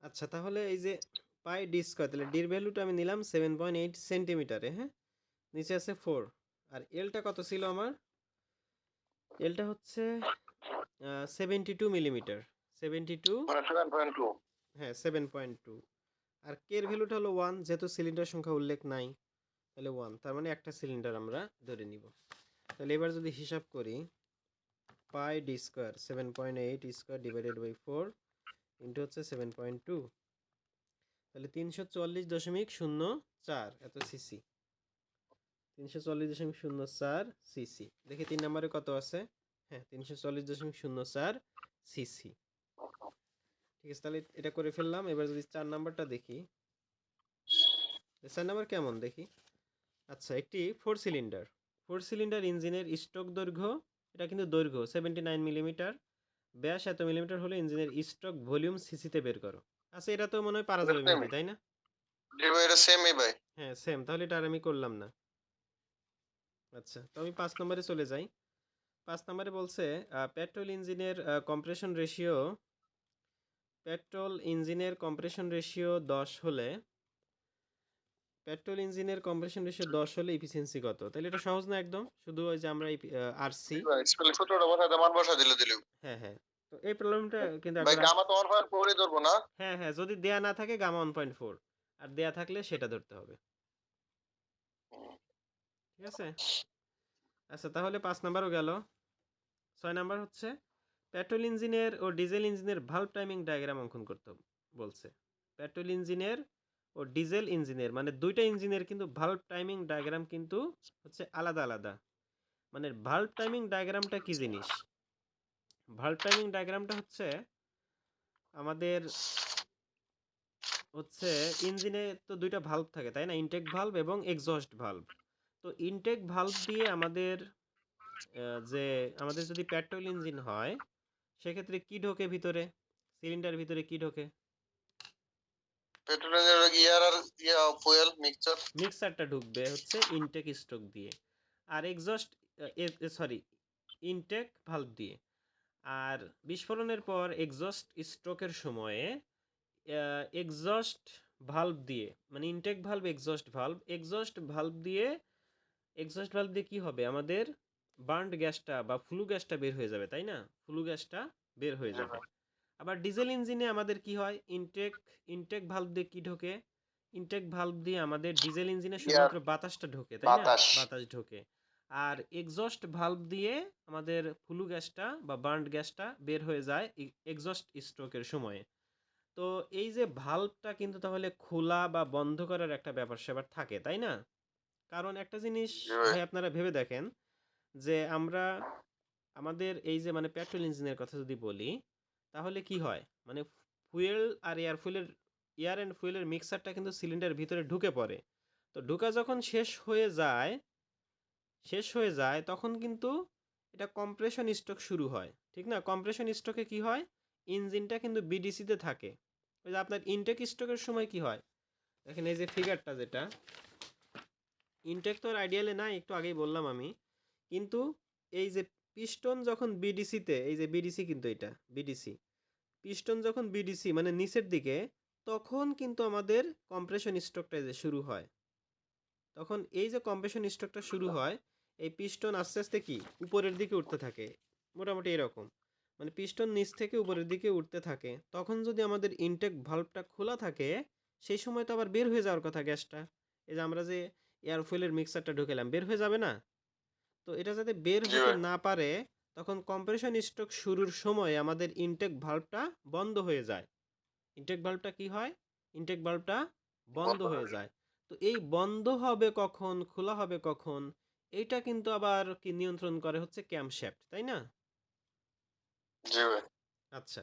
আচ্ছা, তাহলে এই যে পাই ডি স্কয়ার, তাহলে ডির ভ্যালুটা আমি নিলাম 7.8 সেন্টিমিটারে, হ্যাঁ? নিচে আছে 4। আর এলটা কত ছিল আমার? এলটা হচ্ছে 72 মিলিমিটার। 72, মানে 7.2। হ্যাঁ 7.2। আর কে এর ভ্যালুটা হলো 1, যেহেতু সিলিন্ডার সংখ্যা উল্লেখ নাই, তাহলে 1, তার মানে একটা সিলিন্ডার আমরা ধরে নিব। তাহলে এবার যদি হিসাব করি, pi D square 7.8 square divided by 4 into হচ্ছে 7.2, তাহলে 344.04 এত সিসি। 344.04 সিসি। দেখি 3 নম্বরে কত আছে। হ্যাঁ, 344.04 সিসি। ঠিক আছে, তাহলে এটা করে ফেললাম। এবার যদি 4 নাম্বারটা দেখি, 4 নাম্বার কেমন দেখি। আচ্ছা, একটি 4 সিলিন্ডার ইঞ্জিনের স্ট্রোক দৈর্ঘ্য, এটা কিন্তু দৈর্ঘ্য 79 মিলিমিটার, ব্যাস এত মিলিমিটার হলে ইঞ্জিনের স্ট্রোক ভলিউম সিসিতে বের করো। আচ্ছা, এটা তো মনে হয় পারা যাবে সেম মেহেদি, তাই না? জি ভাই, এটা সেমই ভাই। হ্যাঁ সেম, তাহলে এটা আর আমি করলাম না। আচ্ছা, তো আমি 5 নম্বরে চলে যাই। 5 নম্বরে বলছে পেট্রোল ইঞ্জিনের কম্প্রেশন রেশিও, পেট্রোল ইঞ্জিনের কম্প্রেশন রেশিও 10 হলে, পেট্রোল ইঞ্জিনের কম্প্রেশন রেশিও 10 হলে এফিসিয়েন্সি কত? তাহলে এটা সহজ না একদম, শুধু ওই যে আমরা আরসি। জি ভাই, স্পেলিং সূত্রটা বসাতে মান বসা দিলে দিলেও। হ্যাঁ হ্যাঁ, তো এই প্রবলেমটা কিন্তু ভাই একবার গামা তো 1.4 ধরবো না? হ্যাঁ হ্যাঁ, যদি দেয়া না থাকে গামা 1.4, আর দেয়া থাকলে সেটা ধরতে হবে। ঠিক আছে। আচ্ছা, তাহলে 5 নাম্বারও গেল। 6 নাম্বার হচ্ছে পেট্রোল ইঞ্জিনের ও ডিজেল ইঞ্জিনের ভালভ টাইমিং ডায়াগ্রাম অঙ্কন করতে বলছে। পেট্রোল ইঞ্জিনের ও ডিজেল ইঞ্জিনের, মানে দুইটা ইঞ্জিনের কিন্তু ভালভ টাইমিং ডায়াগ্রাম কিন্তু হচ্ছে আলাদা আলাদা। মানে ভালভ টাইমিং ডায়াগ্রামটা কি জিনিস? ভালভ টাইমিং ডায়াগ্রামটা হচ্ছে আমাদের হচ্ছে ইঞ্জিনে তো দুইটা ভালভ থাকে, তাই না? ইনটেক ভালভ এবং এক্সস্ট ভালভ। তো ইনটেক ভালভ দিয়ে আমাদের যে আমাদের যদি পেট্রোল ইঞ্জিন হয়, সেক্ষেত্রে কি ঢোকে ভিতরে? সিলিন্ডার ভিতরে কি ঢোকে? পেট্রোলের ইয়ার আর ফুয়েল মিক্সচার। মিক্সারটা ঢুকবে হচ্ছে ইনটেক স্ট্রোক দিয়ে, আর এক্সস্ট, সরি, ইনটেক ভালভ দিয়ে। আর বিস্ফোরণের পর এক্সস্ট স্ট্রোকের সময়ে এক্সস্ট ভালভ দিয়ে, মানে intake valve exhaust valve, exhaust valve দিয়ে কি হবে আমাদের? বার্নড গ্যাসটা বা ফ্লু গ্যাসটা বের হয়ে যাবে, তাই না? ফ্লু গ্যাসটা বের হয়ে জি যাবে। ভাই। আবার ডিজেল ইঞ্জিনে আমাদের কি হয়? ইনটেক ভালভ দিয়ে কি ঢোকে? ইনটেক ভালভ দিয়ে আমাদের ডিজেল ইঞ্জিনে ইয়ার, শুধুমাত্র বাতাসটা ঢোকে, তাই না? বাতাস। বাতাস ঢোকে। আর এক্সস্ট ভালভ দিয়ে আমাদের ফ্লু গ্যাসটা বা বার্নড গ্যাসটা বের হয়ে যায় এক্সস্ট স্ট্রোকের সময়ে। তো এই যে ভালভটা কিন্তু তাহলে খোলা বা বন্ধ করার একটা ব্যাপার স্যাপার থাকে, তাই না? কারণ একটা জিনিস জি ভাই। ভাই আপনারা ভেবে দেখেন, যে আমরা আমাদের এই যে মানে পেট্রোল ইঞ্জিনের কথা যদি বলি, তাহলে কি হয়? মানে ফুয়েল আর এয়ার এন্ড ফুয়েলের মিক্সারটা কিন্তু সিলিন্ডারের ভিতরে ঢুকে পড়ে। তো ঢুকা যখন শেষ হয়ে যায় তখন কিন্তু এটা কম্প্রেশন স্ট্রোক শুরু হয়, ঠিক না? কম্প্রেশন স্ট্রোকে কি হয়? ইঞ্জিনটা কিন্তু বিডিসিতে থাকে। ওই যে আপনার ইনটেক স্ট্রোকের সময় কি হয়? দেখেন এই যে ফিগারটা, যেটা ইনটেক তো আর আইডিয়ালে নাই, একটু আগেই বললাম আমি। কিন্তু এই যে পিস্টন যখন বিডিসিতে, এই যে বিডিসি কিন্তু এটা বিডিসি, পিস্টন যখন বিডিসি মানে নিচের দিকে, তখন কিন্তু আমাদের কম্প্রেশন স্ট্রোকটা যে শুরু হয়। তখন এই যে কম্প্রেশন স্ট্রোকটা শুরু হয়, এই পিস্টন আস্তে আস্তে কি উপরের দিকে উঠতে থাকে, মোটামুটি এরকম। মানে পিস্টন নিচ থেকে উপরের দিকে উঠতে থাকে, তখন যদি আমাদের ইনটেক ভালভটা খোলা থাকে, সেই সময় তো আবার বের হয়ে যাওয়ার কথা গ্যাসটা। এই যে আমরা যে এয়ার ফুয়েলের মিক্সারটা ঢুকেলাম, বের হয়ে যাবে না? তো এটা যাতে বের জি হতে ভাই। না পারে, তখন কম্প্রেশন স্ট্রোক শুরুর সময় আমাদের ইনটেক ভালভটা বন্ধ হয়ে যায়। ইনটেক ভালভটা কি হয়? ইনটেক ভালভটা বন্ধ বন্ধ হয়ে হয়ে যায়। তো এই বন্ধ হবে কখন, খোলা হবে কখন, এইটা কিন্তু আবার কি নিয়ন্ত্রণ করে হচ্ছে ক্যামশ্যাফট, তাই না? জি ভাই। আচ্ছা,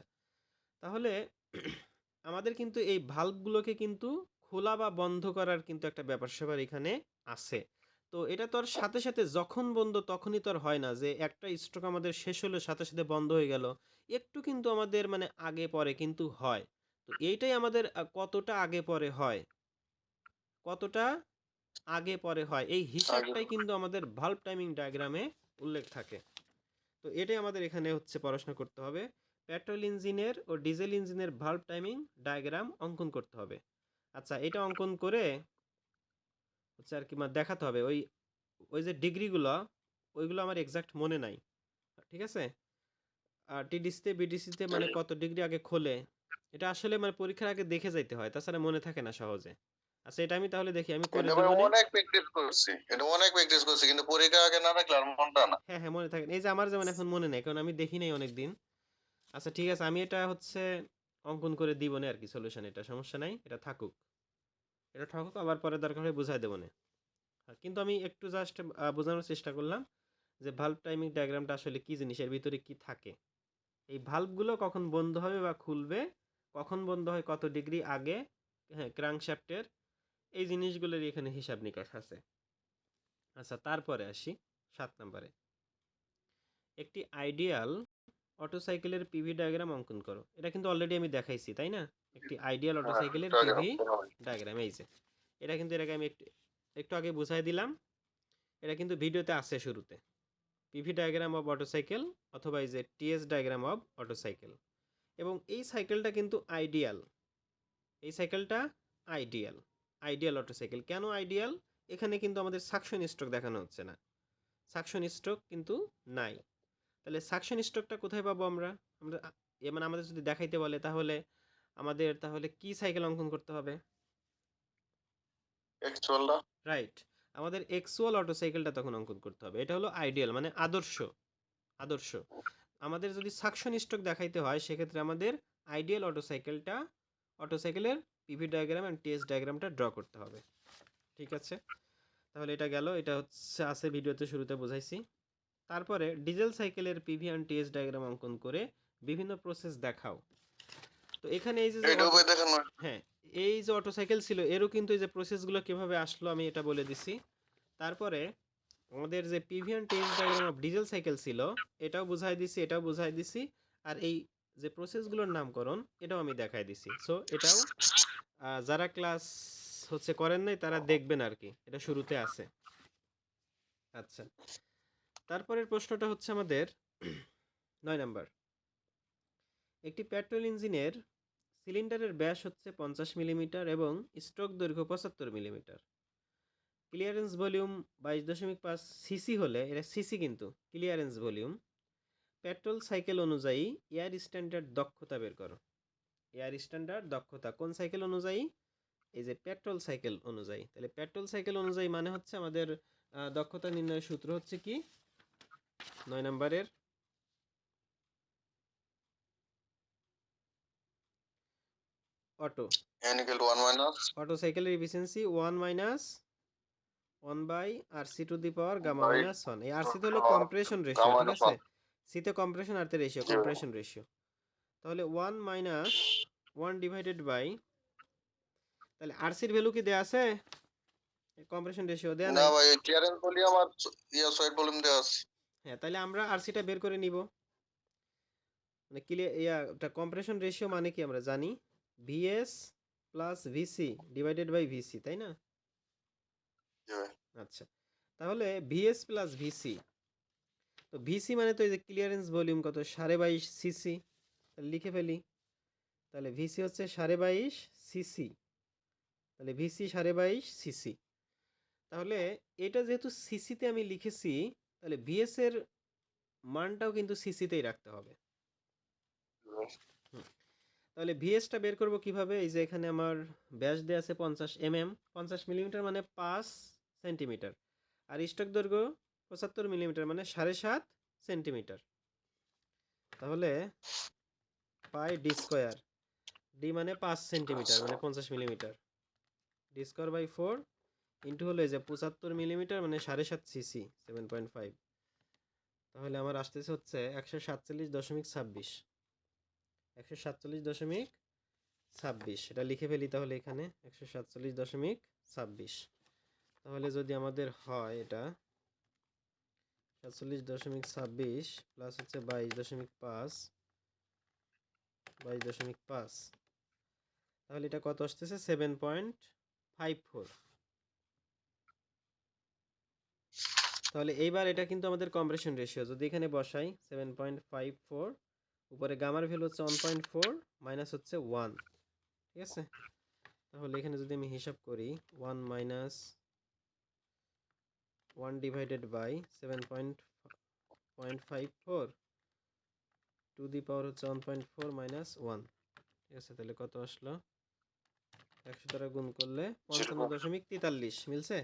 তাহলে আমাদের কিন্তু এই ভালভগুলোকে কিন্তু খোলা বা বন্ধ করার কিন্তু একটা ব্যাপার স্যাপার এখানে আছে। তো এটা তো আর সাথে সাথে যখন বন্ধ তখনই তো আর হয় না, যে একটা স্ট্রোক আমাদের শেষ হলো সাথে সাথে বন্ধ হয়ে গেল। একটু কিন্তু আমাদের মানে আগে পরে কিন্তু হয়। তো এইটাই আমাদের কতটা আগে পরে হয়, কতটা আগে পরে হয়, এই আগে। হিসাবটাই কিন্তু আমাদের ভালভ টাইমিং ডায়াগ্রামে উল্লেখ থাকে। তো এটাই আমাদের এখানে হচ্ছে পড়াশোনা করতে হবে। পেট্রোল ইঞ্জিনের ও ডিজেল ইঞ্জিনের ভালভ টাইমিং ডায়াগ্রাম অঙ্কন করতে হবে। আচ্ছা, এটা অঙ্কন করে হচ্ছে আর কি দেখাতে হবে। ওই ওই যে ডিগ্রিগুলো, ওইগুলো আমার এক্সাক্ট মনে নাই, ঠিক আছে। আর টিডিসিতে বিডিসিতে মানে কত ডিগ্রি আগে খোলে, এটা আসলে মানে পরীক্ষার আগে দেখে যাইতে হয়, তাছাড়া মনে থাকে না সহজে। আচ্ছা, এটা আমি তাহলে দেখি, আমি করে এটা ভাই দিব নে। অনেক প্র্যাকটিস করছি, এটা অনেক প্র্যাকটিস করছি, কিন্তু পরীক্ষা আগে না রাখলে আর মনটা না। হ্যাঁ হ্যাঁ, মনে থাকে না। এই যে আমার যেমন এখন মনে নেই, কারণ আমি দেখি নাই অনেকদিন। আচ্ছা ঠিক আছে, আমি এটা হচ্ছে অঙ্কন করে দিব না আর কি, সলিউশন, এটা সমস্যা নাই, এটা থাকুক। এটা থাকুক, আবার পরে দরকার হলে বুঝাই দেবো না। কিন্তু আমি একটু জাস্ট বোঝানোর চেষ্টা করলাম যে ভালভ টাইমিং ডায়াগ্রামটা আসলে কি জিনিস, এর ভিতরে কি থাকে, এই ভালভগুলো কখন বন্ধ হবে বা খুলবে, কখন বন্ধ হয়, কত ডিগ্রি আগে, হ্যাঁ, ক্রাঙ্কশ্যাফটের, এই জিনিসগুলোর এখানে হিসাব নিকাশ আছে। আচ্ছা, তারপরে আসি 7 নম্বরে। একটি আইডিয়াল অটোসাইকেলের পিভি ডায়াগ্রাম অঙ্কন করো। এটা কিন্তু অলরেডি আমি দেখাইছি, তাই না? একটি আইডিয়াল হ্যাঁ, অটোসাইকেলের diagram পিভি কোনো হয়। ডায়াগ্রাম, এই যে এটা কিন্তু এর আগে আমি একটু একটু আগে বুঝাই দিলাম। এটা কিন্তু ভিডিওতে আছে শুরুতে, পিভি ডায়াগ্রাম অফ অটোসাইকেল, অথবা এই যে টিএস ডায়াগ্রাম অফ অটোসাইকেল। এবং এই সাইকেলটা কিন্তু আইডিয়াল, এই সাইকেলটা আইডিয়াল, আইডিয়াল অটোসাইকেল। কেন আইডিয়াল? এখানে কিন্তু আমাদের সাকশন স্ট্রোক দেখানো হচ্ছে না, সাকশন স্ট্রোক কিন্তু নাই। তাহলে সাকশন স্ট্রোকটা কোথায় পাবো আমরা? আমরা মানে আমাদের যদি দেখাইতে বলে, তাহলে আমাদের তাহলে কি সাইকেল অঙ্কন করতে হবে? Actual টা রাইট, আমাদের এক্সুয়াল অটোসাইকেলটা তখন অঙ্কন করতে হবে। এটা হলো আইডিয়াল, মানে আদর্শ, আদর্শ। আমাদের যদি সাকশন স্ট্রোক দেখাইতে হয়, সেক্ষেত্রে আমাদের আইডিয়াল অটোসাইকেলটা, অটোসাইকেলের পিভি ডায়াগ্রাম এন্ড টিএস ডায়াগ্রামটা ড্র করতে হবে। ঠিক আছে, তাহলে এটা গেল, এটা হচ্ছে আছে ভিডিওতে শুরুতে বুঝাইছি। তারপরে ডিজেল সাইকেলের পিভি এন্ড টিএস ডায়াগ্রাম অঙ্কন করে বিভিন্ন প্রসেস দেখাও। তো এখানে এই যে যে এইটাও অটো, ভাই দেখানো। হ্যাঁ, এই যে অটোসাইকেল ছিল, এরও কিন্তু এই যে প্রসেসগুলো কিভাবে আসলো আমি এটা বলে দিছি। তারপরে আমাদের যে PV and TS diagram of diesel cycle ছিল, এটাও বুঝাই দিছি, এটাও বুঝাই দিছি। আর এই যে প্রসেসগুলোর নামকরণ, এটাও আমি দেখাই দিছি। সো এটাও যারা ক্লাস হচ্ছে করেন নাই, তারা দেখবেন আর কি, এটা শুরুতে আছে। আচ্ছা, তারপরের প্রশ্নটা হচ্ছে আমাদের 9 নাম্বার। একটি পেট্রোল ইঞ্জিনের সিলিন্ডারের ব্যাস হচ্ছে 50 মিলিমিটার এবং স্ট্রোক দৈর্ঘ্য 75 মিলিমিটার। ক্লিয়ারেন্স ভলিউম 22.5 সিসি হলে, এটা সিসি কিন্তু ক্লিয়ারেন্স ভলিউম, পেট্রোল সাইকেল অনুযায়ী এয়ার স্ট্যান্ডার্ড দক্ষতা বের করো। এয়ার স্ট্যান্ডার্ড দক্ষতা কোন সাইকেল অনুযায়ী? এই যে পেট্রোল সাইকেল অনুযায়ী। তাহলে পেট্রোল সাইকেল অনুযায়ী মানে হচ্ছে আমাদের দক্ষতা নির্ণয়ের সূত্র হচ্ছে কি 9 নম্বরের? Otto, n equal to 1 minus Otto সাইকেলের efficiency 1 minus 1 by RC to the power gamma by minus 1। এই আরসি তো হলো or কম্প্রেশন রেশিও, gamma ঠিক minus আছে, 1. সি তে কম্প্রেশন, আর তে রেশিও, জি ভাই। Compression ratio. তাহলে 1 মাইনাস 1 ডিভাইডেড বাই, তাহলে আরসির ভ্যালু কি দেয়া আছে? কম্প্রেশন রেশিও দেয়া না নাই। ভাই, ক্লিয়ারেন্স ভলিউম আর সয়েড ভলিউম দেওয়া আছে। হ্যাঁ, তাহলে আমরা আরসিটা বের করে নিব। মানে ক্লিয়ার কম্প্রেশন রেশিও মানে কি আমরা জানি, VS plus VC divided by VC, তাই না? জি ভাই। আচ্ছা, তাহলে ভিএস প্লাস ভিসি, তো ভিসি মানে তো এই যে ক্লিয়ারেন্স ভলিউম কত, 22.5 সিসি, লিখে ফেলি। তাহলে ভিসি হচ্ছে 22.5 সিসি, তাহলে ভিসি 22.5 সিসি। তাহলে এটা যেহেতু সিসিতে আমি লিখেছি, তাহলে ভিএস এর মানটাও কিন্তু সিসিতেই রাখতে হবে। হুম, তাহলে ভিএসটা বের করব কিভাবে? এই যে এখানে আমার ব্যাস দেয়া আছে 50 50 মিলিমিটার মানে 5 সেন্টিমিটার, আর স্টক দৈর্ঘ্য 75 মিলিমিটার মানে 7.5 সেন্টিমিটার। তাহলে পাই ডি স্কোয়ার, ডি মানে 5 সেন্টিমিটার মানে 50 millimetre, D square by 4 into হলো এই যে 75 মিলিমিটার মানে 7.5 সিসি, 7.5। তাহলে আমার আসতেছে হচ্ছে 147.26, 147.26। এটা লিখে ফেলি তাহলে এখানে 147.26। তাহলে যদি আমাদের হয় এটা 47.26 প্লাস হচ্ছে 22.5, তাহলে এটা কত আসতেছে? 7.54। তাহলে এইবার এটা কিন্তু আমাদের কম্প্রেশন রেশিও, যদি এখানে বসাই 7.54 উপরে গামার ভ্যালু হচ্ছে 1.4 মাইনাস হচ্ছে 1, ঠিক আছে? তাহলে এখানে যদি আমি হিসাব করি 1 minus 1 divided by 7.54 to the power হচ্ছে 1.4 মাইনাস 1, ঠিক আছে? তাহলে কত আসলো? 100 দ্বারা গুণ করলে 55.43 মিলছে?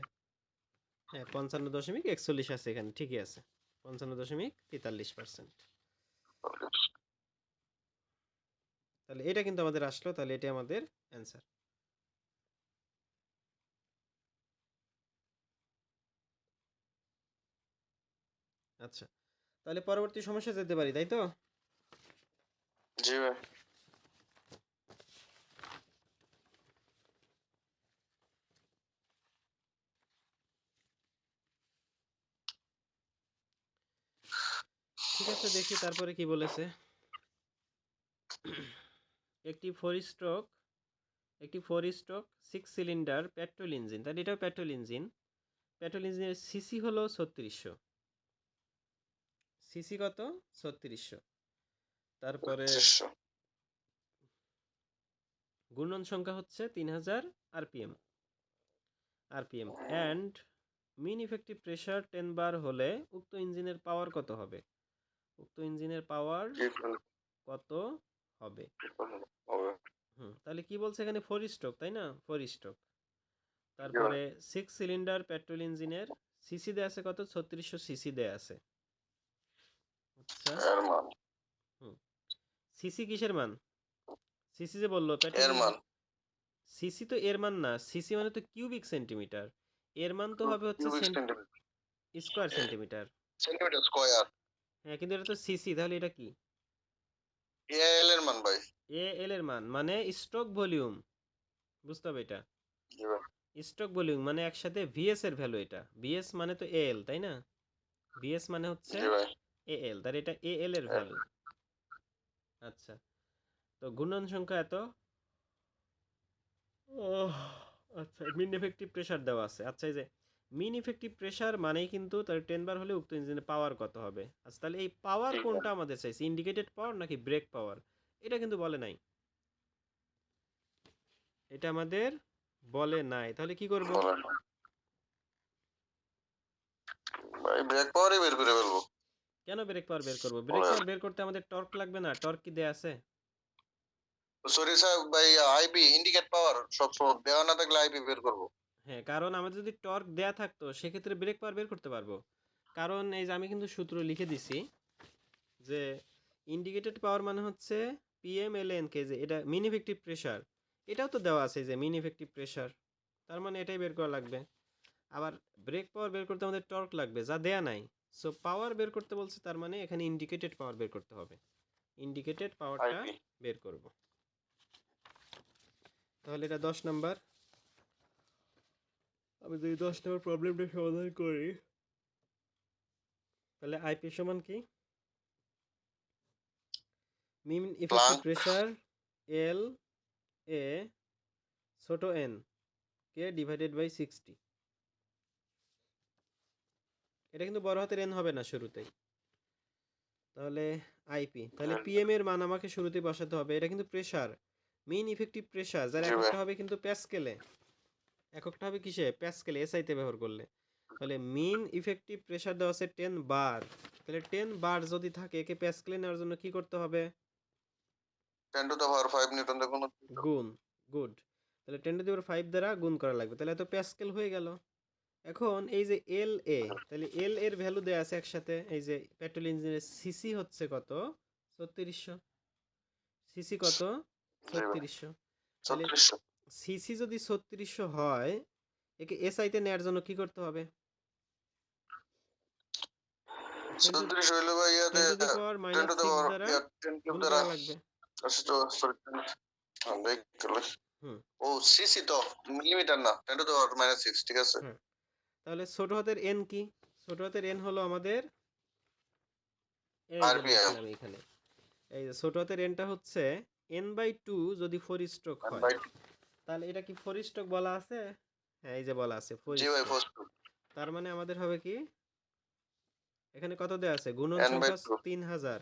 হ্যাঁ, 55.41 আছে এখানে, ঠিকই আছে, 55.43%। তাহলে এটা কিন্তু আমাদের আসলো, তাহলে এটা আমাদের অ্যান্সার। আচ্ছা, তাহলে পরবর্তী সমস্যা যেতে পারি, তাই তো? জি ভাই। ঠিক আছে, দেখি তারপরে কি বলেছে। একটি four stroke 6 cylinder petrol engine, তাহলে এটাও পেট্রোল ইঞ্জিন। পেট্রোল ইঞ্জিনের সিসি হলো 3600। সিসি কত? 3600। তারপরে 3600। ঘূর্ণন সংখ্যা হচ্ছে 3000 RPM and mean effective pressure 10 bar হলে উক্ত ইঞ্জিনের পাওয়ার কত হবে? উক্ত ইঞ্জিনের পাওয়ার কত হবে? তাহলে কি বলছে এখানে? 4 স্ট্রোক, তাই না? 4 স্ট্রোক। তারপরে 6 সিলিন্ডার পেট্রোল ইঞ্জিনের সিসি দেয়া আছে কত? 3600 সিসি দেয়া আছে। আচ্ছা, এর মান। হুম, সিসি কিসের মান? সিসি যে বললো পেট্রোল এর মান। ইঞ্জিন, সিসি তো এর মান না, সিসি মানে তো কিউবিক সেন্টিমিটার, এর মান তো হবে হচ্ছে cubic centimetre. Square centimetre. Centimetre square. হ্যাঁ, কিন্তু এটা তো সিসি, তাহলে এটা কি? এল এর মান ভাই। এ এল এর মান মানে স্ট্রোক ভলিউম, বুঝতে হবে এটা। জি ভাই। স্ট্রোক ভলিউম মানে একসাথে ভিএস এর ভ্যালু, এটা ভিএস মানে তো এল, তাই না? ভিএস মানে হচ্ছে জি ভাই। এল, তাহলে এটা এল এর ভ্যালু। আচ্ছা, তো ঘূর্ণন সংখ্যা এত। আচ্ছা, মিন ইফেক্টিভ প্রেসার দেওয়া আছে। আচ্ছা, এই যে মিন ইফেক্টিভ প্রেসার মানেই কিন্তু তার 10 বার হলে উক্ত ইঞ্জিনের পাওয়ার কত হবে। আচ্ছা, তাহলে এই পাওয়ার কোনটা আমাদের চাইছে? ইন্ডিকেটেড পাওয়ার নাকি ব্রেক পাওয়ার? এটা কিন্তু বলে নাই, এটা আমাদের বলে নাই। তাহলে কি করব? বলেন ভাই, ব্রেক পাওয়ারই বের করে ফেলবো। কেন ব্রেক পাওয়ার বের করব? ব্রেক বলেন। পাওয়ার বের করতে আমাদের টর্ক লাগবে না? টর্ক কি দেয়া আছে? সরি স্যার ভাই, আইপি ইন্ডিকেট পাওয়ার সব সময় দেওয়া না থাকলে আইপি বের করবো। হ্যাঁ, কারণ আমাদের যদি টর্ক দেয়া থাকতো সেক্ষেত্রে ব্রেক পাওয়ার বের করতে পারবো। কারণ এই যে আমি কিন্তু সূত্র লিখে দিছি যে ইন্ডিকেটেড পাওয়ার মানে হচ্ছে পিএম এল এন কে, যে এটা মিন ইফেক্টিভ প্রেসার, এটাও তো দেওয়া আছে যে মিন ইফেক্টিভ প্রেসার, তার মানে এটাই বের করা লাগবে। আবার ব্রেক পাওয়ার বের করতে আমাদের টর্ক লাগবে, যা দেয়া নাই। সো পাওয়ার বের করতে বলছে, তার মানে এখানে ইন্ডিকেটেড পাওয়ার বের করতে হবে, ইন্ডিকেটেড পাওয়ারটা আইপি। বের করব। তাহলে এটা 10 নাম্বার। আমি যদি 10 নম্বর প্রবলেমটা সমাধান করি, তাহলে আইপি সমান কি? মিন ইফেক্টিভ প্লাঙ্ক। প্রেসার এল এ ছোট এন কে ডিভাইডেড বাই 60। এটা কিন্তু বড় হাতের এন হবে না শুরুতেই। তাহলে আইপি, তাহলে পিএম এর মান আমাকে শুরুতেই বসাতে হবে। এটা কিন্তু প্রেসার, মিন ইফেক্টিভ প্রেসার, যার জি ভাই। এককটা হবে কিন্তু প্যাসকেলে। এককটা হবে কিসে? প্যাসকেলে, এসআইতে ব্যবহার করলে। তাহলে মিন ইফেক্টিভ প্রেসার দেওয়া আছে 10 বার। তাহলে 10 বার যদি থাকে, একে প্যাসকেলে নেওয়ার জন্য কি করতে হবে? 10 টু দ্য পাওয়ার 5 নিউটন দেখুন। গুণ। গুড। তাহলে 10 টু দি পাওয়ার 5 দ্বারা গুণ করা লাগবে, তাহলে এত প্যাসকেল হয়ে গেল। এখন এই যে এল এ, তাহলে এল এর ভ্যালু দেয়া আছে একসাথে। এই যে পেট্রোল ইঞ্জিনের সিসি হচ্ছে কত? 3600। সিসি কত? জি ভাই। 3600। তাহলে 3600। সিসি যদি 3600 হয়, একে এসআইতে নেয়ার জন্য কি করতে হবে? 10 টু 3600 হইলো ভাই 10 ইয়াতে to the power 10 to minus the 6 power দ্বারা 10 কিউব গুণ দ্বারা। করা লাগবে। আচ্ছা তো সরি। দেখ চলে। হুম, ও সিসি তো মিলিমিটার না, 10 টু দ্য পাওয়ার -6, ঠিক আছে। হ্যাঁ। তাহলে ছোট হাতের এন কি? ছোট হাতের এন হলো আমাদের, এই যে আরপিএম। লিখলাম এখানে, এই যে ছোট হাতের এনটা হচ্ছে n/2 যদি 4 স্ট্রোক হয়। 1/2। তাহলে এটা কি 4 স্ট্রোক বলা আছে? হ্যাঁ, এই যে বলা আছে 4 জি ভাই, স্ট্রোক। ফার্স্ট তার মানে আমাদের হবে কি? এখানে কত দেয়া আছে? গুণন সংখ্যা n/2। 3000,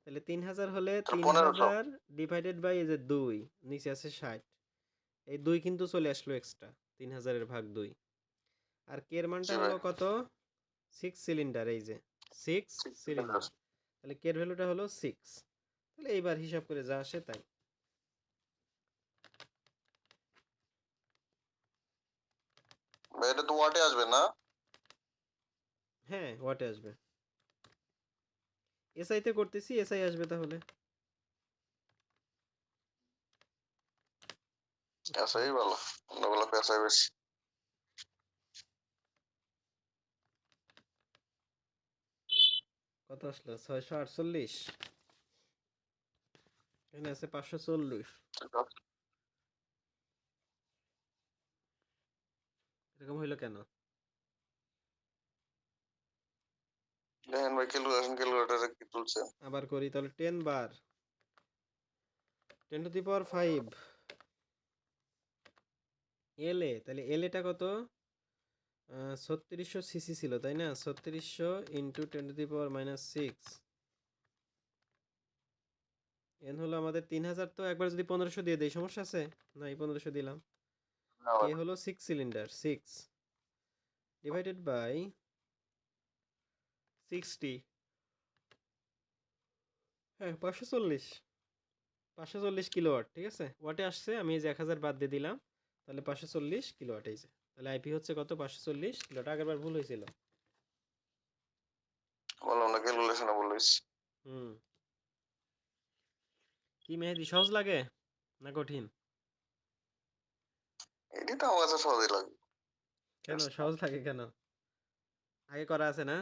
তাহলে 3000 হলে 1500 3000 ডিভাইডেড বাই এই যে 2, নিচে আছে 60। এই 2 কিন্তু চলে আসলো এক্সট্রা, 3000 এর ভাগ 2। আর কে এর মানটা জি ভাই হলো কত? 6 সিলিন্ডার, এই যে 6 সিলিন্ডার। তাহলে কে এর ভ্যালুটা হলো 6। তাহলে এইবার হিসাব করে যা আসে তাই। ভাই এটা তো ওয়াটে আসবে না? হ্যাঁ, ওয়াটে আসবে। এসআই তে করতেছি, এসআই আসবে তাহলে। এসআই ভালো, আমরা বলা এসআই বেশি। কত আসলো? 648। এখানে আছে 540। এরকম হইলো কেন? দেখেন ভাই ক্যালকুলেটরে কি তুলছে। আবার করি তাহলে। 10 বার 10 টু দি পাওয়ার 5 এলএ। তাহলে এলএটা কত? 3600 সিসি ছিল, তাই না? 3600 into 10 two the power -6। N হলো আমাদের 3000। তো একবার যদি 1500 দিয়ে দেই সমস্যা আছে? না, এই 1500 দিলাম। কে হলো 6 সিলিন্ডার, 6 ডিভাইডেড বাই 60। হ্যাঁ, 540। 540 কিলোওয়াট, ঠিক আছে? ওয়াটে আসছে, আমি এই যে 1000 বাদ দিয়ে দিলাম। তাহলে 540 কিলোওয়াট, এই যে। তাহলে আইপি হচ্ছে কত? 540 কিলোওয়াট। আগেরবার ভুল হয়েছিল। বললাম না ক্যালকুলেশনে বলিস। হুম। কি মেহেদি, সহজ লাগে না কঠিন? এটি তো আমার কাছে সহজই লাগে। কেন সহজ লাগে কেন? আগে করা আছে না?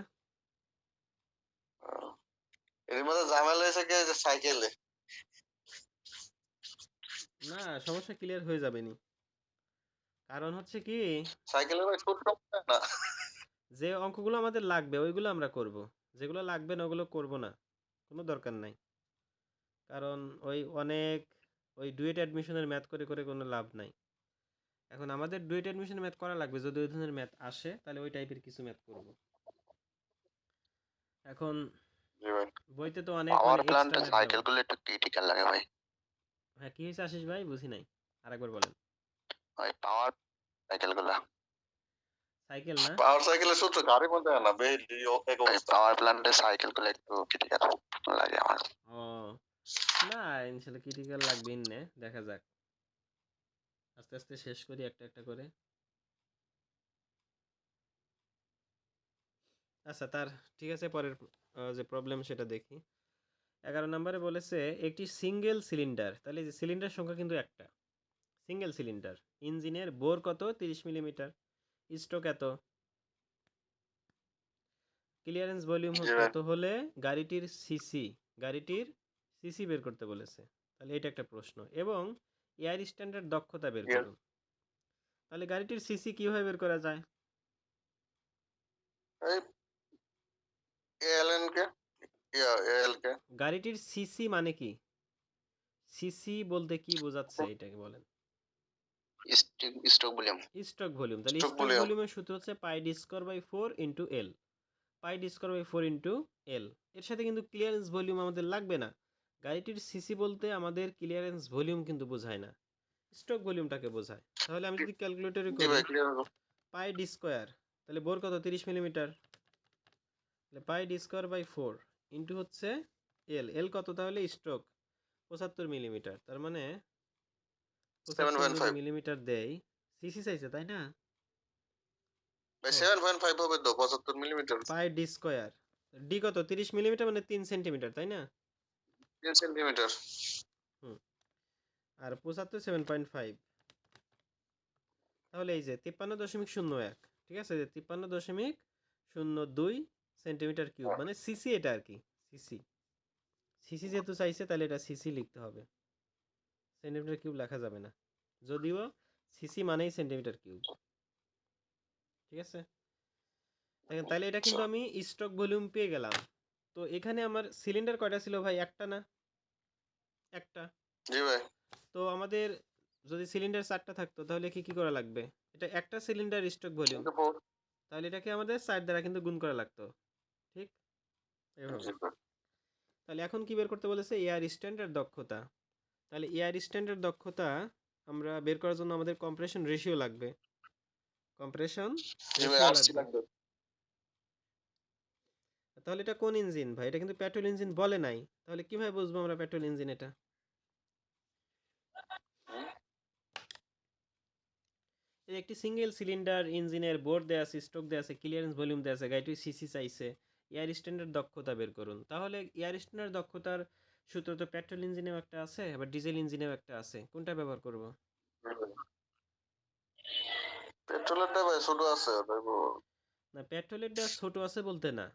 এর মধ্যে ঝামেলা হয়েছে কি যে সাইকেলে না, সমস্যা ক্লিয়ার হয়ে যাবে নি। কারণ হচ্ছে কি, সাইকেলে ভাই ছোট না। যে অঙ্কগুলো আমাদের লাগবে ওইগুলো আমরা করব। যেগুলো লাগবে না ওগুলো করব না। কোনো দরকার নাই। কারণ ওই ডুয়েট অ্যাডমিশনের ম্যাথ করে করে কোনো লাভ নাই। এখন আমাদের ডুয়েট অ্যাডমিশনের ম্যাথ করা লাগবে, যদি ওই ধরনের ম্যাথ আসে তাহলে ওই টাইপের কিছু ম্যাথ করব। এখন জি ভাই বইতে তো অনেক পাওয়ার মানে এক্সট্রা প্ল্যান্টে ম্যাথ দেওয়া। সাইকেল গুলো একটু ক্রিটিক্যাল লাগে ভাই। হ্যাঁ, কি হয়েছে আশিস ভাই? বুঝি নাই, আরেকবার বলেন। ভাই পাওয়ার সাইকেল গুলা, সাইকেল না? পাওয়ার সাইকেলের সূত্র গাড়ির মধ্যে না বেশি এক অবস্থা। পাওয়ার প্ল্যান্টে সাইকেল গুলো একটু ক্রিটিক্যাল লাগে আমার। ও না, ইনশাল্লাহ ক্রিটিক্যাল লাগবেই না, দেখা যাক। আস্তে আস্তে শেষ করি একটা একটা করে। আচ্ছা, ঠিক আছে, পরের যে প্রবলেম সেটা দেখি। 11 নম্বরে বলেছে একটি সিঙ্গেল সিলিন্ডার, তাহলে যে সিলিন্ডার সংখ্যা কিন্তু একটা। সিঙ্গেল সিলিন্ডার ইঞ্জিনের বোর কত? 30 মিলিমিটার। স্ট্রোক এত। ক্লিয়ারেন্স ভলিউম জি ভাই কত হলে গাড়িটির সিসি বের করতে বলেছে। তাহলে এটা একটা প্রশ্ন। এবং এয়ার স্ট্যান্ডার্ড দক্ষতা বের করুন। তাহলে গাড়িটির সিসি কিভাবে বের করা যায়? এই এএলএন কে এএল কে গাড়িটির সিসি মানে কি? সিসি বলতে কি বোঝাচ্ছে এটাকে বলেন। Stroke volume. Stroke volume. তাহলে স্ট্রোক স্ট্রোক ভলিউম ভলিউমের সূত্র হচ্ছে pi D square by 4 into L. Pi D square by 4 into L. এর সাথে কিন্তু ক্লিয়ারেন্স ভলিউম আমাদের লাগবে না। গাড়িটির সিসি বলতে আমাদের ক্লিয়ারেন্স ভলিউম কিন্তু বোঝায় না, স্ট্রোক ভলিউমটাকে বোঝায়। তাহলে আমি যদি ক্যালকুলেটরে জি করি, ভাই ক্লিয়ার হলো। পাই ডি স্কোয়ার, তাহলে বোর কত? 30 মিলিমিটার। তাহলে পাই ডি স্কোয়ার বাই 4 ইন্টু হচ্ছে এল। এল কত তাহলে? Stroke 75 millimetre. তার মানে 75 যদি 7.5 মিলিমিটার দেই, সিসি চাইছে তাই না? ভাই ও 7.5 হবে তো 75 মিলিমিটার পাই ডি স্কোয়ার। ডি কত? 30 মিলিমিটার মানে 3 সেন্টিমিটার, তাই না? 3 সেন্টিমিটার। হুম। আর 75 7.5। তাহলে এই যে 53.01, ঠিক আছে, যে 53.02 সেন্টিমিটার কিউব, মানে সিসি এটা আর কি। সিসি সিসি যেহেতু চাইছে তাহলে এটা সিসি লিখতে হবে, সেন্টিমিটার কিউব লেখা যাবে না। যদিও সিসি মানেই সেন্টিমিটার কিউব, ঠিক আছে? দেখেন, তাহলে এটা আচ্ছা কিন্তু আমি স্ট্রোক ভলিউম পেয়ে গেলাম। তো এখানে আমার সিলিন্ডার কয়টা ছিল ভাই? একটা না? একটা। জি ভাই তো আমাদের যদি সিলিন্ডার 4টা থাকতো তাহলে কি কি করা লাগবে? এটা একটা সিলিন্ডার স্ট্রোক ভলিউম, কিন্তু তাহলে এটাকে আমাদের 4 দ্বারা কিন্তু গুণ করা লাগতো, ঠিক? এভাবে। জি ভাই তাহলে এখন কি বের করতে বলেছে? এয়ার স্ট্যান্ডার্ড দক্ষতা। তাহলে এয়ার স্ট্যান্ডার্ড দক্ষতা আমরা বের করার জন্য আমাদের কম্প্রেশন রেশিও লাগবে। কম্প্রেশন জি ভাই, রেশিও আসছি লাগবে। লাগবে। তাহলে এটা কোন ইঞ্জিন ভাই? এটা কিন্তু পেট্রোল ইঞ্জিন বলে নাই। তাহলে কিভাবে বুঝবো আমরা পেট্রোল ইঞ্জিন এটা? হুম, এই একটি সিঙ্গেল সিলিন্ডার ইঞ্জিনের বোর্ড দেয়া আছে, স্ট্রোক দেয়া আছে, ক্লিয়ারেন্স ভলিউম দেয়া আছে, গাড়িটির সিসি চাইছে, এয়ার স্ট্যান্ডার্ড দক্ষতা বের করুন। তাহলে এয়ার স্ট্যান্ডার্ড দক্ষতার সূত্র তো পেট্রোল ইঞ্জিনেও একটা আছে, আবার ডিজেল ইঞ্জিনেও একটা আছে। কোনটা ব্যবহার করব? জি ভাই। পেট্রোলেরটা ভাই ছোট আছে, ওটাই বলবো। না, পেট্রোলেরটা ছোট আছে বলতে না,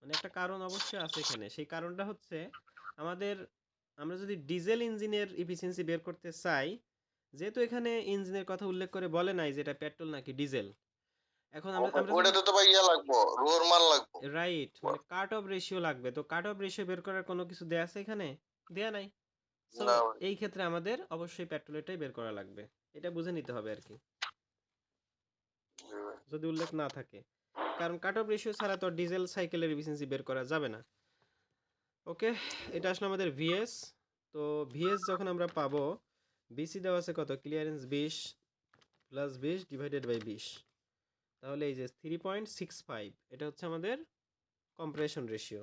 মানে একটা কারণ অবশ্যই আছে এখানে। সেই কারণটা হচ্ছে আমাদের, আমরা যদি ডিজেল ইঞ্জিনের এফিসিয়েন্সি বের করতে চাই, যেহেতু এখানে ইঞ্জিনের কথা উল্লেখ করে বলে নাই যে এটা পেট্রোল নাকি ডিজেল, এখন আমরা আমরা যদি ওটাতে তো ভাই ইয়া লাগবো, রোর মান লাগবো। রাইট, মানে কাট অফ রেশিও লাগবে, তো কাট অফ রেশিও বের করার কোনো কিছু দেয়া আছে এখানে? দেয়া নাই। সো না ভাই। এই ক্ষেত্রে আমাদের অবশ্যই পেট্রোলেরটাই বের করা লাগবে। এটা বুঝে নিতে হবে আর কি, জি ভাই। যদি উল্লেখ না থাকে। কারণ কাট অফ রেশিও ছাড়া তো ডিজেল সাইকেলের এফিসিয়েন্সি বের করা যাবে না। ওকে, এটা আসলে আমাদের ভিএস। তো ভিএস যখন আমরা পাবো, বিসি দেওয়া আছে কত? Clearance 20 plus 20 divided by 20। তাহলে এই যে 3.65, এটা হচ্ছে আমাদের কম্প্রেশন রেশিও।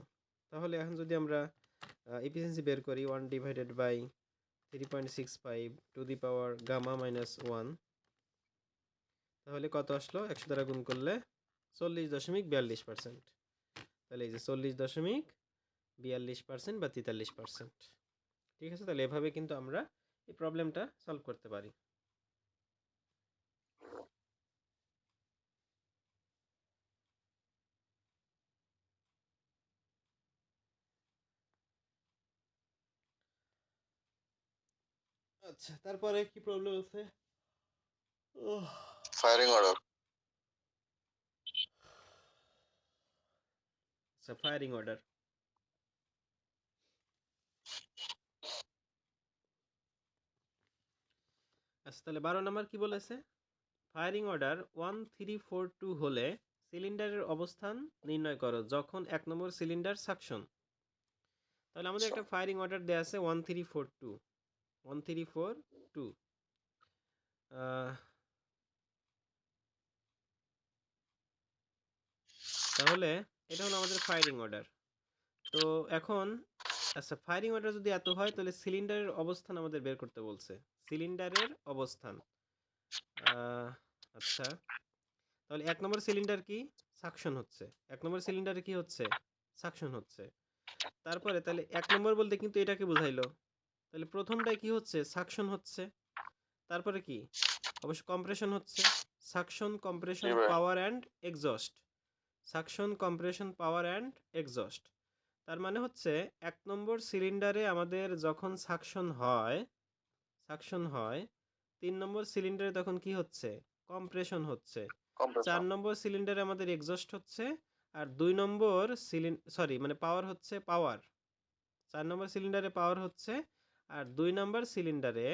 তাহলে এখন যদি আমরা এফিসিয়েন্সি বের করি, 1 divided by 3.65 to the power gamma minus 1, তাহলে কত আসলো? 100 দ্বারা গুণ করলে 40.42%। তাহলে এই যে 40.42% বা 43%। ঠিক আছে, তাহলে এভাবে কিন্তু আমরা এই প্রবলেমটা সলভ করতে পারি। আচ্ছা, তারপরে কি প্রবলেম আছে? Firing order. আচ্ছা, ফায়ারিং অর্ডার। আচ্ছা, তাহলে 12 নম্বর কি বলেছে? ফায়ারিং অর্ডার 1342 হলে সিলিন্ডারের অবস্থান নির্ণয় করো যখন 1 নম্বর সিলিন্ডার সাকশন। তাহলে আমাদের আচ্ছা। একটা ফায়ারিং অর্ডার দেয়া আছে 1342, 1342। আহ, তাহলে এটা হলো আমাদের ফায়ারিং অর্ডার। তো এখন, আচ্ছা, ফায়ারিং অর্ডার যদি এত হয় তাহলে সিলিন্ডারের অবস্থান আমাদের বের করতে বলছে। সিলিন্ডারের অবস্থান, আহ, আচ্ছা, তাহলে 1 নম্বর সিলিন্ডার কি? সাকশন হচ্ছে। 1 নম্বর সিলিন্ডারে কি হচ্ছে? সাকশন হচ্ছে। তারপরে তাহলে 1 নম্বর বলতে কিন্তু এটাকে বোঝাইলো। তাহলে প্রথমটায় কি হচ্ছে? সাকশন হচ্ছে। তারপরে কি? অবশ্য কম্প্রেশন হচ্ছে। সাকশন, জি কম্প্রেশন, ভাই। Power and exhaust. Suction, compression, power and exhaust. তার মানে হচ্ছে 1 নম্বর সিলিন্ডারে আমাদের যখন সাকশন হয় 3 নম্বর সিলিন্ডারে তখন কি হচ্ছে? কম্প্রেশন হচ্ছে। 4 কম্প্রেসর। নম্বর সিলিন্ডারে আমাদের এক্সস্ট হচ্ছে। আর 2 নম্বর মানে পাওয়ার হচ্ছে, পাওয়ার 4 নম্বর সিলিন্ডারে পাওয়ার হচ্ছে। আর 2 নম্বর সিলিন্ডারে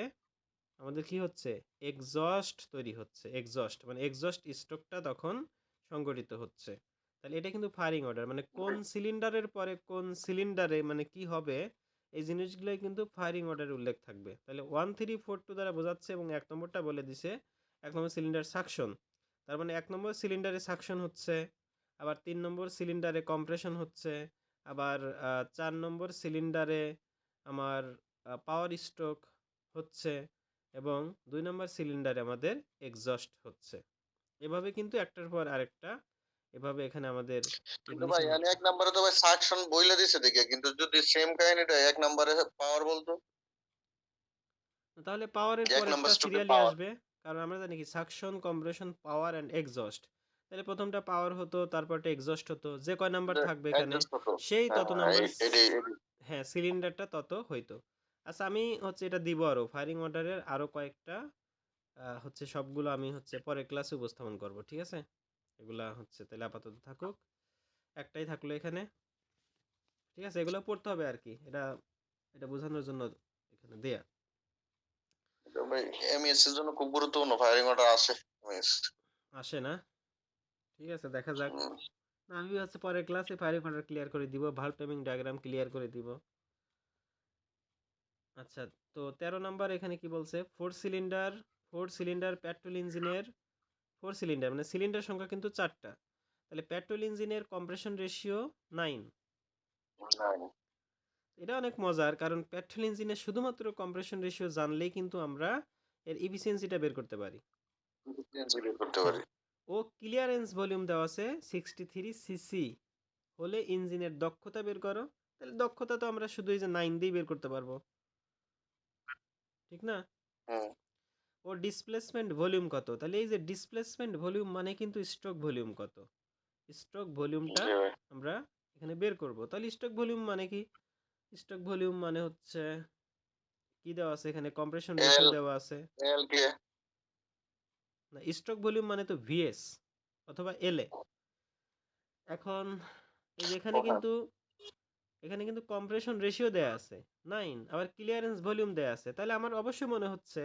আমাদের কি হচ্ছে? এক্সস্ট তৈরি হচ্ছে। এক্সস্ট মানে এক্সস্ট স্ট্রোকটা তখন সংগঠিত হচ্ছে। তাহলে এটা কিন্তু ফায়ারিং অর্ডার, মানে কোন সিলিন্ডারের পরে কোন সিলিন্ডারে মানে কি হবে, এই জিনিসগুলোই কিন্তু ফায়ারিং অর্ডারে উল্লেখ থাকবে। তাহলে 1342 দ্বারা বোঝাচ্ছে, এবং 1 নম্বরটা বলে দিছে 1 নম্বর সিলিন্ডার সাকশন। তার মানে 1 নম্বর সিলিন্ডারে সাকশন হচ্ছে, আবার 3 নম্বর সিলিন্ডারে কম্প্রেশন হচ্ছে, আবার 4 নম্বর সিলিন্ডারে আমার পাওয়ার স্ট্রোক হচ্ছে, এবং 2 নম্বর সিলিন্ডারে আমাদের এক্সস্ট হচ্ছে। এভাবে কিন্তু একটার পর আরেকটা, এভাবে এখানে আমাদের কিন্তু ভাই ইগনিশন এখানে হচ্ছে। এক নম্বরে তো ভাই সাকশন বইলে দিছে দেখে, কিন্তু যদি সেম কাহিনীটা এক নম্বরে পাওয়ার বলতো, তাহলে পাওয়ারের যে এক নম্বর পরেরটা স্ট্রোকে সিরিয়ালি পাওয়ার। আসবে, কারণ আমরা জানি কি suction, compression, power and exhaust. তাহলে প্রথমটা পাওয়ার হতো, তারপরটা এক্সস্ট হতো, যে কয় নাম্বার থাকবে এখানে অ্যাডজাস্ট হতো। সেই হ্যাঁ তত হ্যাঁ, নাম্বার, এটাই। হ্যাঁ, সিলিন্ডারটা তত হইতো। আচ্ছা, আমি হচ্ছে এটা দিব আরো ফায়ারিং অর্ডারের আরো কয়েকটা, হচ্ছে সবগুলো আমি হচ্ছে পরের ক্লাসে উপস্থাপন করব, ঠিক আছে? এগুলা হচ্ছে তাহলে আপাতত থাকুক, একটাই থাকলো এখানে। ঠিক আছে, এগুলো পড়তে হবে আর কি, এটা এটা বোঝানোর জন্য এখানে দেয়া। এটা ভাই এমএস এর জন্য খুব গুরুত্বপূর্ণ, ফায়ারিং অর্ডার আসে এমএস। আসে না? ঠিক আছে, দেখা যাক। না, আমি হচ্ছে পরের ক্লাসে ফায়ারিং অর্ডার ক্লিয়ার করে দিব, ভালভ টাইমিং ডায়াগ্রাম ক্লিয়ার করে দিব। আচ্ছা, তো 13 নাম্বার এখানে কি বলছে, ফোর সিলিন্ডার পেট্রোল ইঞ্জিনের, ফোর সিলিন্ডার মানে সিলিন্ডার সংখ্যা কিন্তু 4টা, তাহলে পেট্রোল ইঞ্জিনের কম্প্রেশন রেশিও 9। এটা অনেক মজার, কারণ পেট্রোল ইঞ্জিনের শুধুমাত্র কম্প্রেশন রেশিও জানলেই কিন্তু আমরা এর এফিসিয়েন্সিটা বের করতে পারি। করতে হ্যাঁ, পারি। ও ক্লিয়ারেন্স ভলিউম দেওয়া আছে 63 সিসি হলে ইঞ্জিনের দক্ষতা বের করো, তাহলে দক্ষতা তো আমরা শুধু এই যে 9 দিয়ে বের করতে পারবো, ঠিক না? হুম, ও ডিসপ্লেসমেন্ট ভলিউম কত, তাহলে এই যে ডিসপ্লেসমেন্ট ভলিউম মানে কিন্তু স্ট্রোক ভলিউম কত, স্ট্রোক ভলিউমটা জি ভাই। আমরা এখানে বের করব। তাহলে স্ট্রোক ভলিউম মানে কি, স্ট্রোক ভলিউম মানে হচ্ছে কি দেওয়া আছে এখানে, কম্প্রেশন এল রেশিও দেওয়া আছে এল কে না, স্ট্রোক ভলিউম মানে তো ভিএস অথবা এলএ। এখন এই যে এখানে কিন্তু কম্প্রেশন রেশিও দেয়া আছে 9, আবার ক্লিয়ারেন্স ভলিউম দেয়া আছে, তাহলে আমার অবশ্যই মনে হচ্ছে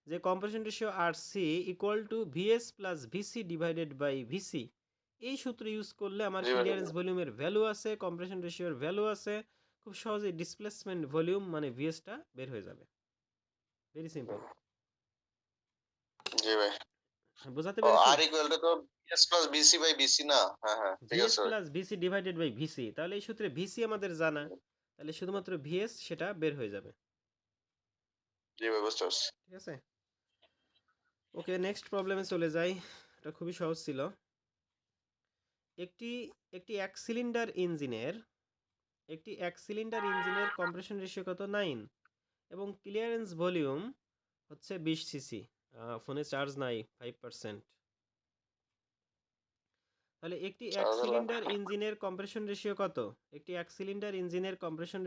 যে compression ratio RC equal to VS plus VC divided by VC. এই সূত্র ইউজ করলে আমার জি ভাই। ক্লিয়ারেন্স ভলিউমের ভ্যালু আছে, কম্প্রেশন রেশিওর ভ্যালু আছে, খুব সহজেই ডিসপ্লেসমেন্ট ভলিউম মানে ভিএসটা বের হয়ে যাবে। Very simple. জি ভাই। বোঝাতে ও পেরেছি? আর ইকুয়াল টু তো BS plus BC by BC না? হ্যাঁ হ্যাঁ, ঠিক ভিএস আছে ভাই। Plus VC divided by VC, তাহলে এই সূত্রে ভিসি আমাদের জানা, তাহলে শুধুমাত্র ভিএস সেটা বের হয়ে যাবে। জি ভাই, বুঝতে পারছি। ঠিক আছে, ওকে নেক্সট প্রবলেমে চলে যাই। এটা খুবই সহজ ছিল। একটি একটি এক সিলিন্ডার ইঞ্জিনের কম্প্রেশন রেশিও কত, 9, এবং ক্লিয়ারেন্স ভলিউম হচ্ছে 20 সিসি। ফোনে চার্জ নাই 5%। তাহলে একটি এক সিলিন্ডার ইঞ্জিনের কম্প্রেশন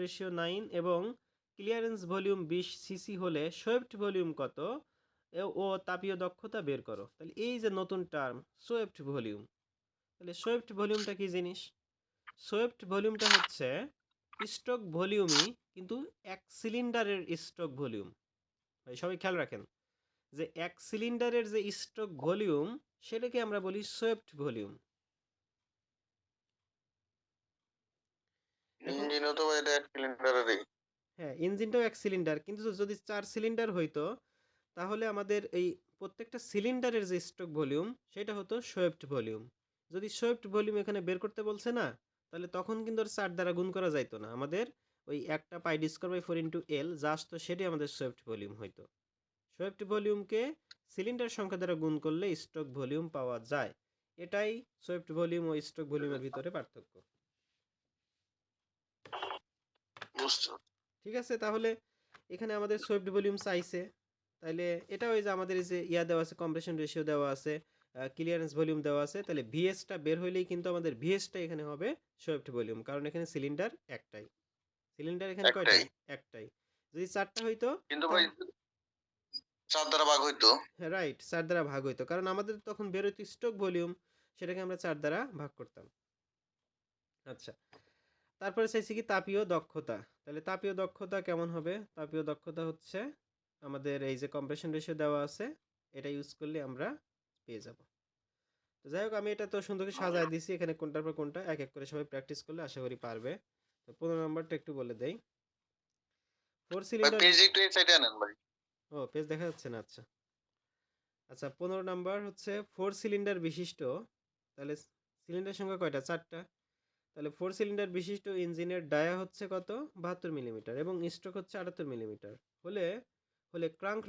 রেশিও 9 এবং ক্লিয়ারেন্স ভলিউম 20 সিসি হলে সোয়েপ্ট ভলিউম কত ও তাপীয় দক্ষতা বের করো। তাহলে এই যে নতুন টার্ম সোয়েপ্ট ভলিউম, তাহলে সোয়েপ্ট ভলিউমটা কি জিনিস? সোয়েপ্ট ভলিউমটা হচ্ছে স্ট্রোক ভলিউমই, কিন্তু এক সিলিন্ডারের স্ট্রোক ভলিউম। ভাই সবাই খেয়াল রাখেন যে এক সিলিন্ডারের যে স্ট্রোক ভলিউম সেটাকে আমরা বলি সোয়েপ্ট ভলিউম। এখন ইঞ্জিনও তো ভাই এটা এক সিলিন্ডারেরই। হ্যাঁ, ইঞ্জিনটাও এক সিলিন্ডার, কিন্তু যদি 4 সিলিন্ডার হইতো তাহলে আমাদের এই প্রত্যেকটা সিলিন্ডারের যে স্ট্রোক ভলিউম সেটা হতো সোয়েপ্ট ভলিউম। যদি সোয়েপ্ট ভলিউম এখানে বের করতে বলছে না, তাহলে তখন কিন্তু আর 4 দ্বারা গুণ করা যাইতো না, আমাদের ওই একটা পাই ডি স্কোয়ার বাই 4 ইন্টু এল যা আসতো সেটাই আমাদের সোয়েপ্ট ভলিউম হইতো। সোয়েপ্ট ভলিউমকে সিলিন্ডার সংখ্যা দ্বারা গুণ করলে স্ট্রোক ভলিউম পাওয়া যায়। এটাই সোয়েপ্ট ভলিউম ও স্ট্রোক ভলিউমের ভিতরে পার্থক্য। বুঝতে ঠিক আছে, তাহলে এখানে আমাদের সোয়েপ্ট ভলিউম চাইছে, তাহলে এটা ওই যে আমাদের এই যে ইয়া দেওয়া আছে, কম্প্রেশন রেশিও দেওয়া আছে, ক্লিয়ারেন্স ভলিউম দেওয়া আছে, তাহলে ভিএসটা বের হইলেই কিন্তু আমাদের ভিএসটা এখানে হবে সোয়েপ্ট ভলিউম, কারণ এখানে সিলিন্ডার একটাই। সিলিন্ডার এখানে কয়টা? একটাই। একটাই। যদি 4টা হইতো কিন্তু তা ভাই 4 দ্বারা ভাগ হইতো। হ্যাঁ রাইট, 4 দ্বারা ভাগ হইতো, কারণ আমাদের তখন বের হইতো স্ট্রোক ভলিউম, সেটাকে আমরা 4 দ্বারা ভাগ করতাম। আচ্ছা, তারপরে চাইছি কি তাপীয় দক্ষতা। তাহলে তাপীয় দক্ষতা কেমন হবে? তাপীয় দক্ষতা হচ্ছে আমাদের এই যে কম্প্রেশন রেশিও দেওয়া আছে, এটা ইউজ করলে আমরা পেয়ে যাব। তো যাই হোক, আমি এটা তো সুন্দর করে সাজায় দিছি, এখানে কোনটার পর কোনটা এক এক করে সবাই প্র্যাকটিস করলে আশা করি পারবে। তো 15 নম্বরটা একটু বলে দেই। ফোর ভাই সিলিন্ডার, পেজ একটু এই সাইডে আনেন ভাই। ও পেজ দেখা যাচ্ছে না, আচ্ছা। আচ্ছা, 15 নাম্বার হচ্ছে ফোর সিলিন্ডার বিশিষ্ট, তাহলে সিলিন্ডার সংখ্যা কয়টা? 4টা। তাহলে ফোর সিলিন্ডার বিশিষ্ট ইঞ্জিনের ডায়া হচ্ছে কত? 72 মিলিমিটার এবং স্ট্রোক হচ্ছে 78 মিলিমিটার হলে হলে ক্রাঙ্ক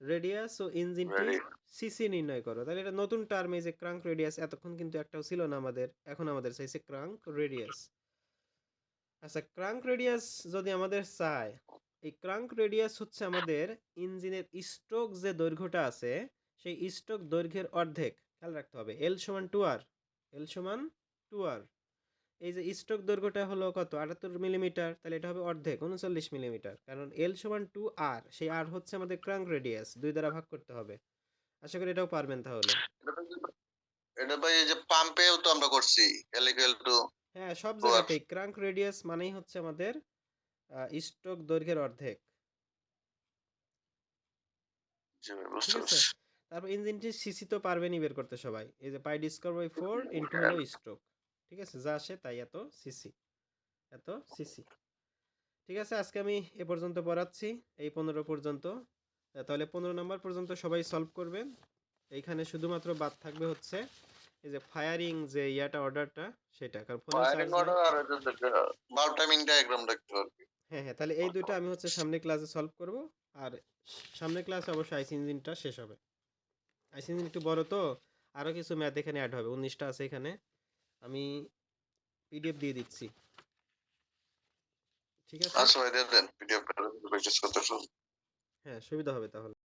রেডিয়াস ও ইঞ্জিনটির রেডি। সিসি নির্ণয় করো। তাহলে এটা নতুন টার্ম, এই যে ক্রাঙ্ক রেডিয়াস এতক্ষণ কিন্তু একটাও ছিল না আমাদের, এখন আমাদের চাইছে ক্রাঙ্ক রেডিয়াস। আচ্ছা, ক্রাঙ্ক রেডিয়াস যদি আমাদের চায়, এই ক্রাঙ্ক রেডিয়াস হচ্ছে আমাদের ইঞ্জিনের স্ট্রোক যে দৈর্ঘ্যটা আছে সেই স্ট্রোক দৈর্ঘ্যের অর্ধেক। খেয়াল রাখতে হবে, এল সমান 2r, এল সমান 2r। এই যে স্ট্রোক দৈর্ঘ্যটা হলো কত? 78 মিলিমিটার, তাহলে এটা হবে অর্ধেক 39 মিলিমিটার, কারণ এল সমান 2r, সেই আর হচ্ছে আমাদের ক্রাঙ্ক রেডিয়াস, 2 দ্বারা ভাগ করতে হবে। আশা করি এটাও পারবেন তাহলে। এটা ভাই এই যে পাম্পেও তো আমরা করছি এল ইকুয়াল টু হ্যাঁ, সব 2r। জায়গাতেই ক্রাঙ্ক রেডিয়াস মানেই হচ্ছে আমাদের স্ট্রোক দৈর্ঘ্যের অর্ধেক। জি ভাই, ঠিক বুঝতে আছে, পারছি। তারপর ইঞ্জিনটির সিসি তো পারবেনই বের করতে সবাই। এই যে পাই ডিসকভার বাই 4 ইনটু হলো স্ট্রোক। ঠিক আছে, যা আসে তাই এত সিসি, এত সিসি। ঠিক আছে, আজকে আমি এ পর্যন্ত পড়াচ্ছি, এই 15 পর্যন্ত। তাহলে 15 নম্বর পর্যন্ত সবাই সলভ করবেন। এইখানে শুধুমাত্র বাদ থাকবে হচ্ছে এই যে ফায়ারিং যে ইয়াটা অর্ডারটা, সেটা, কারণ ফোনে ফায়ারিং চার্জ নাই। অর্ডার আর বাল্ব টাইমিং ডায়াগ্রাম দেখতে পারবি। হ্যাঁ হ্যাঁ, তাহলে এই দুটো আমি হচ্ছে সামনে ক্লাসে সলভ করব। আর সামনে ক্লাসে অবশ্যই আইসি ইঞ্জিনটা শেষ হবে। আইসি ইঞ্জিন একটু বড় তো, আরো কিছু ম্যাথ এখানে অ্যাড হবে, 19টা আছে এখানে। আমি পিডিএফ দিয়ে দিচ্ছি। ঠিক আছে, আচ্ছা ভাই, দিয়ে দেন পিডিএফ প্র্যাকটিস করতে শুরু। হ্যাঁ সুবিধা হবে তাহলে।